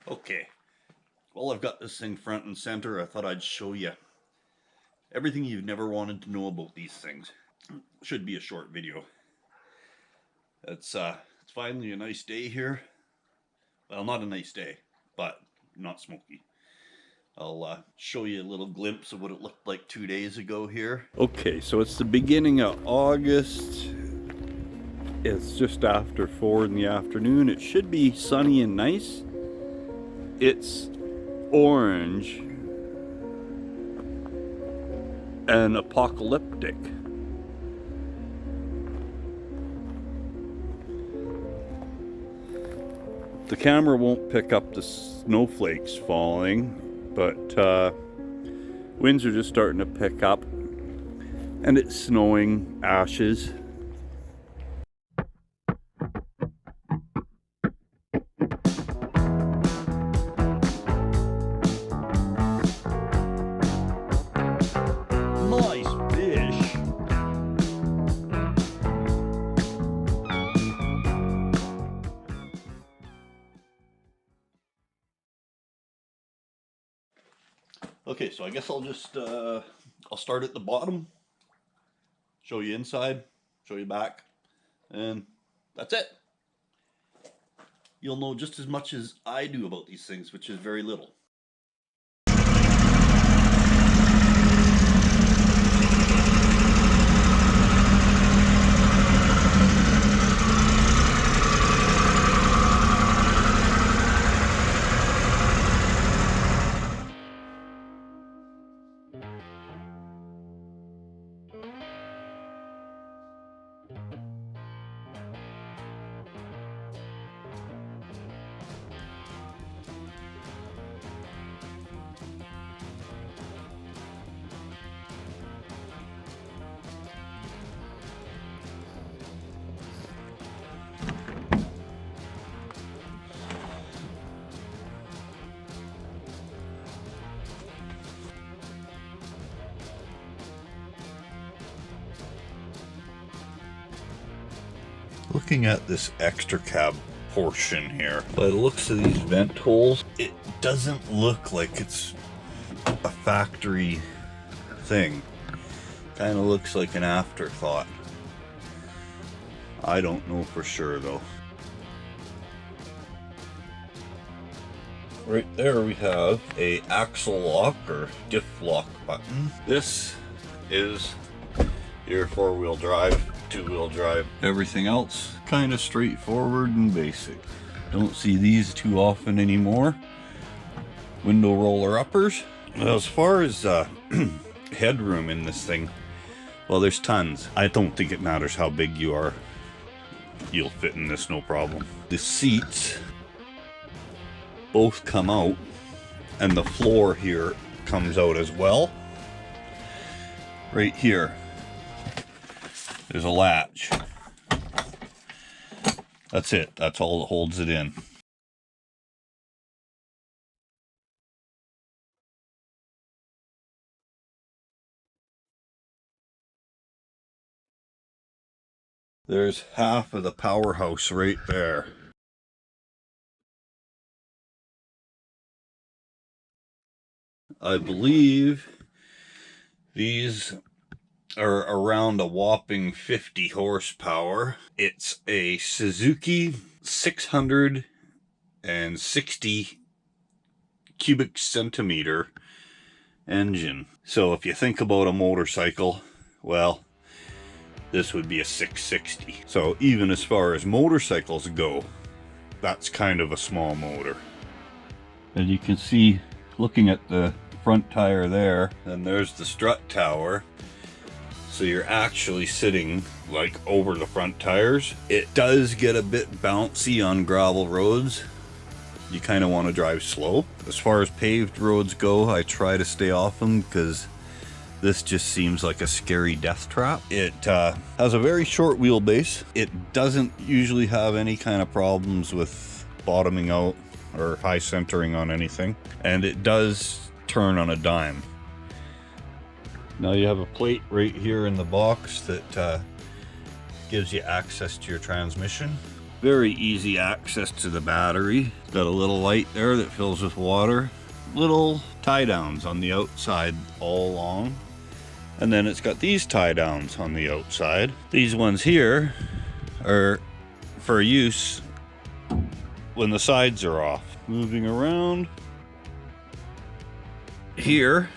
Okay, well, I've got this thing front and center. I thought I'd show you everything you've never wanted to know about these things. Should be a short video. It's finally a nice day here. Well, not a nice day, but not smoky. I'll show you a little glimpse of what it looked like 2 days ago here. Okay, so it's the beginning of August. It's just after 4 in the afternoon. It should be sunny and nice. It's orange and apocalyptic. The camera won't pick up the snowflakes falling, but winds are just starting to pick up, and it's snowing ashes. Nice fish. Okay, so I guess I'll just I'll start at the bottom, show you inside, show you back, and that's it. You'll know just as much as I do about these things, which is very little. Looking at this extra cab portion here, by the looks of these vent holes, it doesn't look like it's a factory thing. Kind of looks like an afterthought. I don't know for sure though. Right there we have a axle lock or diff lock button. This is your four-wheel drive, two-wheel drive. Everything else kind of straightforward and basic. Don't see these too often anymore. Window roller uppers. Now, as far as headroom in this thing, well, there's tons. I don't think it matters how big you are. You'll fit in this no problem. The seats both come out, and the floor here comes out as well. Right here, there's a latch. That's it. That's all that holds it in. There's half of the powerhouse right there. I believe these are around a whopping 50 horsepower. It's a Suzuki 660 cubic centimeter engine. So if you think about a motorcycle, well, this would be a 660. So even as far as motorcycles go, that's kind of a small motor. And you can see, looking at the front tire there, and there's the strut tower. So you're actually sitting like over the front tires. It does get a bit bouncy on gravel roads. You kind of want to drive slow. As far as paved roads go, I try to stay off them because this just seems like a scary death trap. It has a very short wheelbase. It doesn't usually have any kind of problems with bottoming out or high centering on anything. And it does turn on a dime. Now you have a plate right here in the box that gives you access to your transmission. Very easy access to the battery. It's got a little light there that fills with water. Little tie downs on the outside all along. And then it's got these tie downs on the outside. These ones here are for use when the sides are off. Moving around. Here,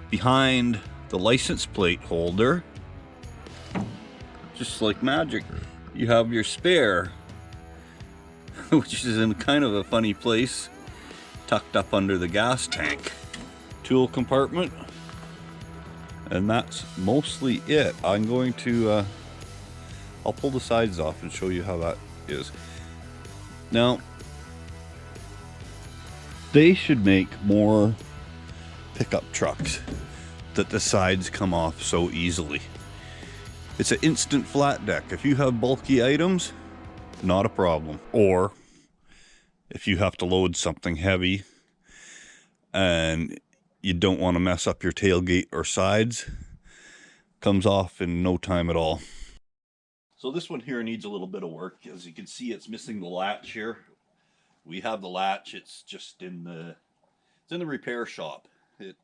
behind the license plate holder, just like magic, you have your spare, which is in kind of a funny place, tucked up under the gas tank. Tool compartment, and that's mostly it. I'm going to, I'll pull the sides off and show you how that is. Now, they should make more pickup trucks that the sides come off so easily. It's an instant flat deck. If you have bulky items, not a problem. Or if you have to load something heavy and you don't want to mess up your tailgate or sides, comes off in no time at all. So this one here needs a little bit of work. As you can see, it's missing the latch here. We have the latch, it's just in the repair shop. It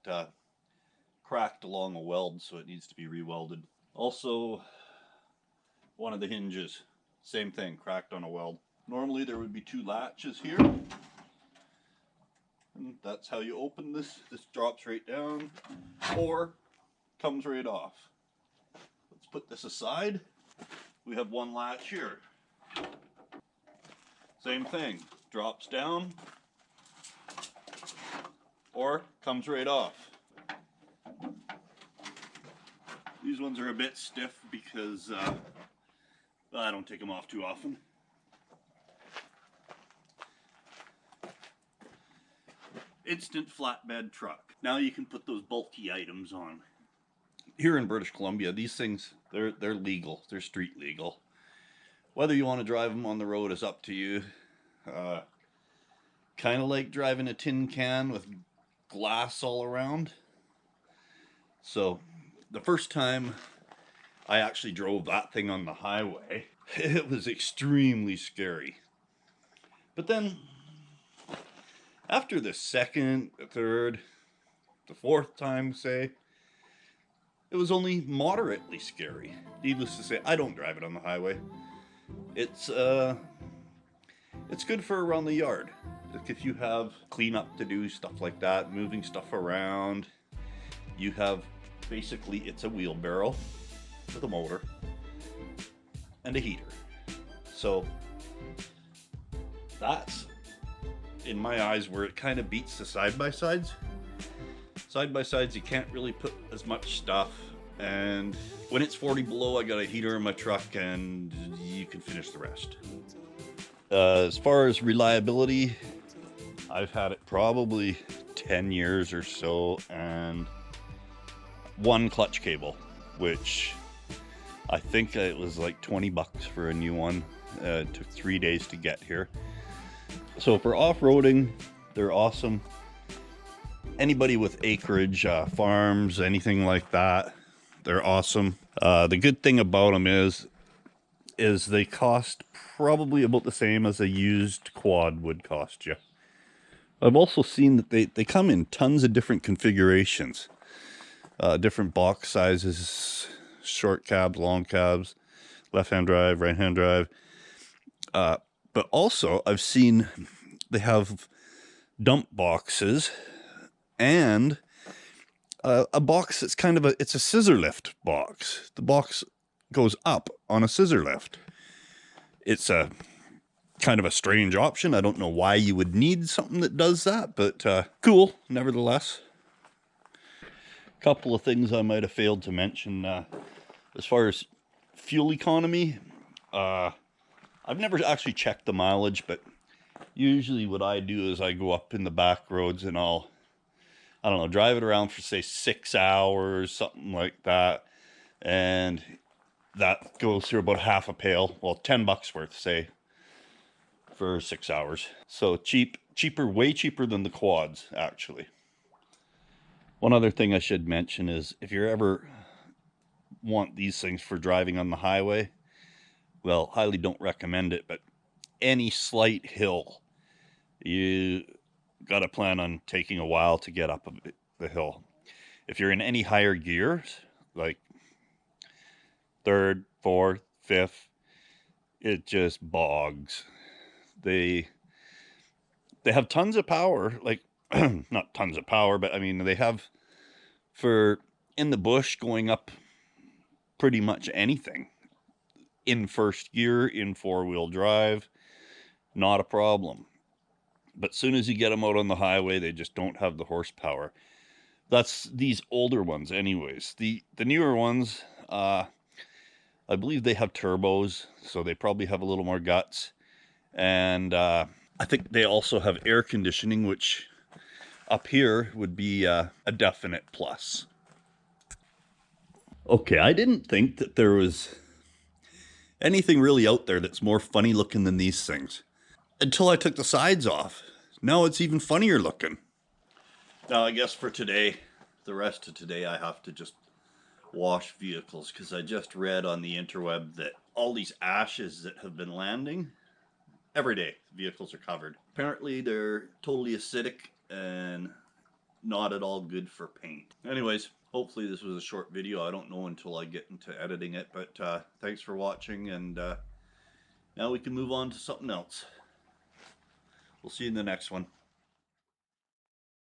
cracked along a weld, so it needs to be re-welded. Also, one of the hinges, same thing, cracked on a weld. Normally there would be two latches here. And that's how you open this. This drops right down or comes right off. Let's put this aside. We have one latch here. Same thing, drops down or comes right off. These ones are a bit stiff because I don't take them off too often. Instant flatbed truck. Now you can put those bulky items on. Here in British Columbia, these things, they're legal. They're street legal. Whether you want to drive them on the road is up to you. Kind of like driving a tin can with glass all around. So the first time I actually drove that thing on the highway, it was extremely scary. But then after the second, the third, the fourth time, say, it was only moderately scary. Needless to say, I don't drive it on the highway. It's good for around the yard. Like if you have cleanup to do, stuff like that, moving stuff around, you have basically, it's a wheelbarrow with a motor and a heater. So that's, in my eyes, where it kind of beats the side-by-sides. Side-by-sides, you can't really put as much stuff, and when it's 40 below, I got a heater in my truck and you can finish the rest. As far as reliability, I've had it probably 10 years or so, and one clutch cable, which I think it was like 20 bucks for a new one. It took 3 days to get here. So for off-roading, they're awesome. Anybody with acreage, farms, anything like that, they're awesome. The good thing about them is they cost probably about the same as a used quad would cost you. I've also seen that they come in tons of different configurations. Different box sizes, short cabs, long cabs, left-hand drive, right-hand drive. But also I've seen they have dump boxes and a box that's kind of it's a scissor lift box. The box goes up on a scissor lift. It's a kind of a strange option. I don't know why you would need something that does that, but cool nevertheless. Couple of things I might have failed to mention. As far as fuel economy, I've never actually checked the mileage, but usually what I do is I go up in the back roads and I don't know, drive it around for say 6 hours, something like that. And that goes through about half a pail. Well, 10 bucks worth, say, for 6 hours. So cheaper, way cheaper than the quads, actually. One other thing I should mention is if you ever want these things for driving on the highway, well, highly don't recommend it, but any slight hill, you got to plan on taking a while to get up the hill. If you're in any higher gears, like third, fourth, fifth, it just bogs. They have tons of power, like not tons of power, but I mean they have for in the bush going up pretty much anything in first gear, in four-wheel drive, not a problem. But soon as you get them out on the highway, they just don't have the horsepower. That's these older ones anyways. The newer ones, I believe they have turbos, so they probably have a little more guts. And I think they also have air conditioning, which up here would be a definite plus. Okay, I didn't think that there was anything really out there that's more funny looking than these things until I took the sides off. Now it's even funnier looking. Now I guess for today, the rest of today, I have to just wash vehicles because I just read on the interweb that all these ashes that have been landing, every day vehicles are covered. Apparently they're totally acidic and not at all good for paint. Anyways, hopefully this was a short video. I don't know until I get into editing it, but thanks for watching, and now we can move on to something else. We'll see you in the next one.